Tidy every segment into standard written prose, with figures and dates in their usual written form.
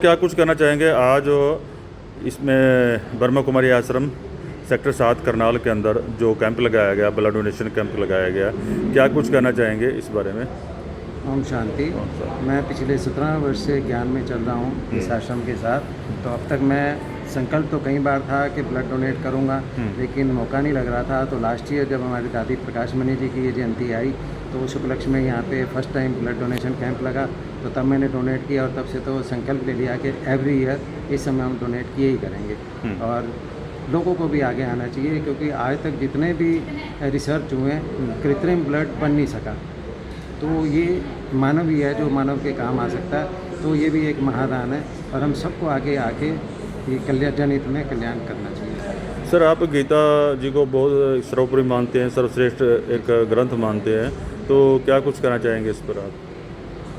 क्या कुछ कहना चाहेंगे आज इसमें ब्रह्मा कुमारी आश्रम सेक्टर 7 करनाल के अंदर जो कैंप लगाया गया, ब्लड डोनेशन कैंप लगाया गया, क्या कुछ कहना चाहेंगे इस बारे में? ओम शांति। मैं पिछले 17 वर्ष से ज्ञान में चल रहा हूँ इस आश्रम के साथ। तो अब तक मैं संकल्प तो कई बार था कि ब्लड डोनेट करूँगा, लेकिन मौका नहीं लग रहा था। तो लास्ट ईयर जब हमारी दादी प्रकाश मणि जी की ये जयंती आई तो उस उपलक्ष्य में यहाँ पे first time blood donation camp लगा, तो तब मैंने डोनेट किया और तब से तो संकल्प ले लिया कि एवरी ईयर इस समय हम डोनेट किए ही करेंगे। और लोगों को भी आगे आना चाहिए, क्योंकि आज तक जितने भी रिसर्च हुए कृत्रिम ब्लड बन नहीं सका, तो ये मानव ही है जो मानव के काम आ सकता है। तो ये भी एक महादान है और हम सबको आगे आके ये कल्याण जनहित में कल्याण करना चाहिए। सर, आप गीता जी को बहुत सर्वोपरि मानते हैं, सर्वश्रेष्ठ एक ग्रंथ मानते हैं, तो क्या कुछ कहना चाहेंगे इस पर आप?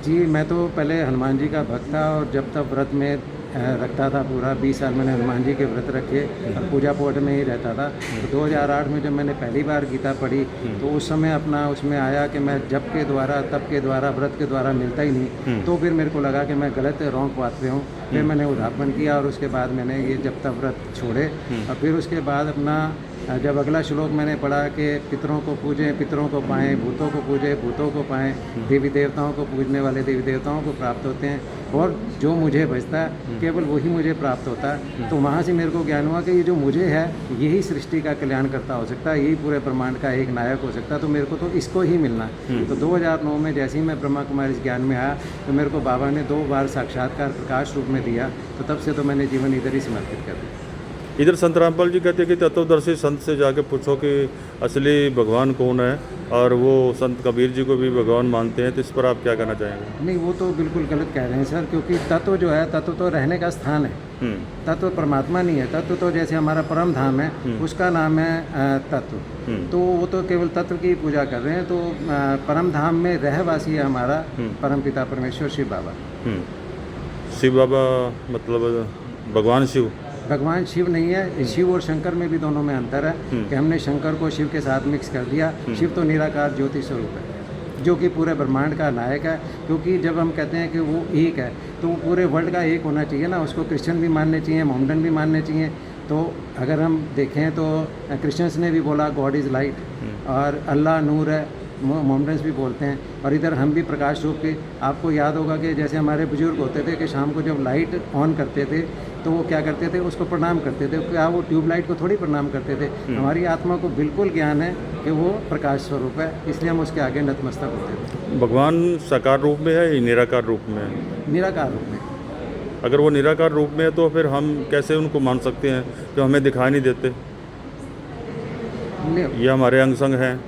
जी, मैं तो पहले हनुमान जी का भक्त था और जब तक व्रत में रखता था, पूरा 20 साल मैंने हनुमान जी के व्रत रखे और पूजा पाठ में ही रहता था। तो 2008 में जब मैंने पहली बार गीता पढ़ी तो उस समय अपना उसमें आया कि मैं जप के द्वारा, तप के द्वारा, व्रत के द्वारा मिलता ही नहीं। तो फिर मेरे को लगा कि मैं गलत रॉन्ग पाथ पे हूँ। फिर मैंने उद्धापन किया और उसके बाद मैंने ये जप तप व्रत छोड़े। और फिर उसके बाद अपना जब अगला श्लोक मैंने पढ़ा कि पितरों को पूजें, पितरों को पाएँ, भूतों को पूजें, भूतों को पाएँ, देवी देवताओं को पूजने वाले देवी देवताओं को प्राप्त होते हैं और जो मुझे बचता है केवल वही मुझे प्राप्त होता है। तो वहाँ से मेरे को ज्ञान हुआ कि ये जो मुझे है यही सृष्टि का कल्याणकर्ता हो सकता है, यही पूरे ब्रह्मांड का एक नायक हो सकता है। तो मेरे को तो इसको ही मिलना है। तो 2009 में जैसे ही मैं ब्रह्मा कुमारी इस ज्ञान में आया तो मेरे को बाबा ने 2 बार साक्षात्कार प्रकाश रूप में दिया। तो तब से तो मैंने जीवन इधर ही समर्पित कर दिया। इधर संत रामपाल जी कहते हैं कि तत्वदर्शी संत से जाके पूछो कि असली भगवान कौन है, और वो संत कबीर जी को भी भगवान मानते हैं, तो इस पर आप क्या कहना चाहेंगे? नहीं, वो तो बिल्कुल गलत कह रहे हैं सर, क्योंकि तत्व जो है, तत्व तो रहने का स्थान है। तत्व परमात्मा नहीं है। तत्व तो जैसे हमारा परम धाम है उसका नाम है तत्व। तो वो तो केवल तत्व की पूजा कर रहे हैं। तो परम धाम में रहवासी है हमारा परम पिता परमेश्वर शिव बाबा। शिव बाबा मतलब भगवान शिव? भगवान शिव नहीं है, शिव और शंकर में भी दोनों में अंतर है कि हमने शंकर को शिव के साथ मिक्स कर दिया। शिव तो निराकार ज्योति स्वरूप है जो कि पूरे ब्रह्मांड का नायक है। क्योंकि जब हम कहते हैं कि वो एक है तो वो पूरे वर्ल्ड का एक होना चाहिए ना। उसको क्रिश्चियन भी मानने चाहिए, मोहम्मडन भी मानने चाहिए। तो अगर हम देखें तो क्रिश्चियंस ने भी बोला गॉड इज़ लाइट, और अल्लाह नूर है, मोहम्मडन्स भी बोलते हैं। और इधर हम भी प्रकाश रूप के। आपको याद होगा कि जैसे हमारे बुजुर्ग होते थे कि शाम को जब लाइट ऑन करते थे तो वो क्या करते थे, उसको प्रणाम करते थे। क्या वो ट्यूबलाइट को थोड़ी प्रणाम करते थे? हमारी आत्मा को बिल्कुल ज्ञान है कि वो प्रकाश स्वरूप है, इसलिए हम उसके आगे नतमस्तक होते थे। भगवान साकार रूप में है या निराकार रूप में है? निराकार रूप में। अगर वो निराकार रूप में है तो फिर हम कैसे उनको मान सकते हैं कि हमें दिखाई नहीं देते? ये हमारे अंग संग हैं,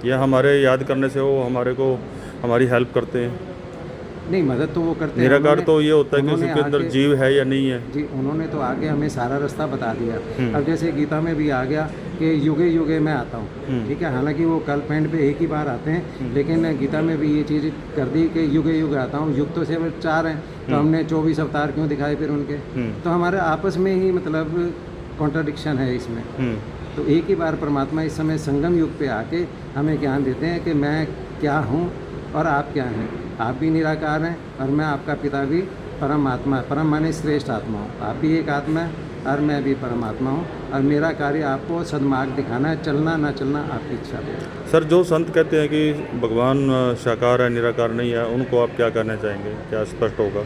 या हमारे याद करने से वो हमारे को हमारी हेल्प करते हैं? नहीं, मदद तो वो करते हैं। निराकार तो ये होता है कि उसके अंदर जीव है या नहीं है। जी, उन्होंने तो आगे हमें सारा रास्ता बता दिया। अब जैसे गीता में भी आ गया कि युगे युगे मैं आता हूँ, ठीक है। हालांकि वो कल्प एंड पे एक ही बार आते हैं, लेकिन गीता में भी ये चीज़ कर दी कि युगे युगे आता हूँ। युग तो सिर्फ 4 हैं, तो हमने 24 अवतार क्यों दिखाए फिर उनके? तो हमारे आपस में ही मतलब कॉन्ट्राडिक्शन है इसमें। तो एक ही बार परमात्मा इस समय संगम युग पे आके हमें ज्ञान देते हैं कि मैं क्या हूँ और आप क्या हैं। आप भी निराकार हैं और मैं आपका पिता भी परम आत्मा, परम माने श्रेष्ठ आत्मा हूँ। आप भी एक आत्मा है और मैं भी परमात्मा हूँ, और मेरा कार्य आपको सदमार्ग दिखाना है। चलना ना चलना आपकी इच्छा है। सर, जो संत कहते हैं कि भगवान साकार है, निराकार नहीं है, उनको आप क्या कहना चाहेंगे? क्या स्पष्ट होगा?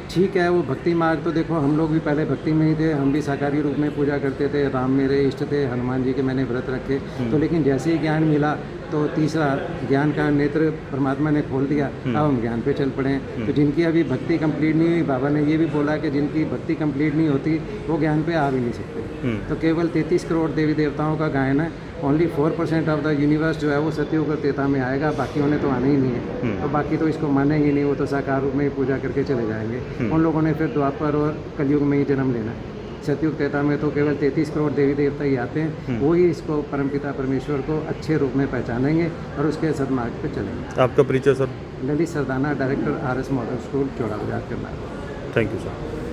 ठीक है, वो भक्ति मार्ग तो देखो हम लोग भी पहले भक्ति में ही थे। हम भी साकारी रूप में पूजा करते थे। राम मेरे इष्ट थे, हनुमान जी के मैंने व्रत रखे। तो लेकिन जैसे ही ज्ञान मिला तो तीसरा ज्ञान का नेत्र परमात्मा ने खोल दिया। अब हम ज्ञान पे चल पड़े हैं। तो जिनकी अभी भक्ति कंप्लीट नहीं हुई, बाबा ने ये भी बोला कि जिनकी भक्ति कंप्लीट नहीं होती वो ज्ञान पे आ भी नहीं सकते। तो केवल 33 करोड़ देवी देवताओं का गायन है। ओनली 4% ऑफ द यूनिवर्स जो है वो सतयुग और त्रेता में आएगा, बाकी उन्हें तो आना ही नहीं है। तो बाकी तो इसको मानेंगे नहीं, वो तो साकार रूप में ही पूजा करके चले जाएंगे। उन लोगों ने फिर द्वापर और कलयुग में ही जन्म लेना है। सतयुग त्रेता में तो केवल 33 करोड़ देवी देवता ही आते हैं। वो ही इसको परमपिता परमेश्वर को अच्छे रूप में पहचानेंगे और उसके सदमार्ग पे चलेंगे। आपका परिचय sir? Lalit Sardana, director RS model school, चौड़ा बाजार, करनाल। Thank you sir.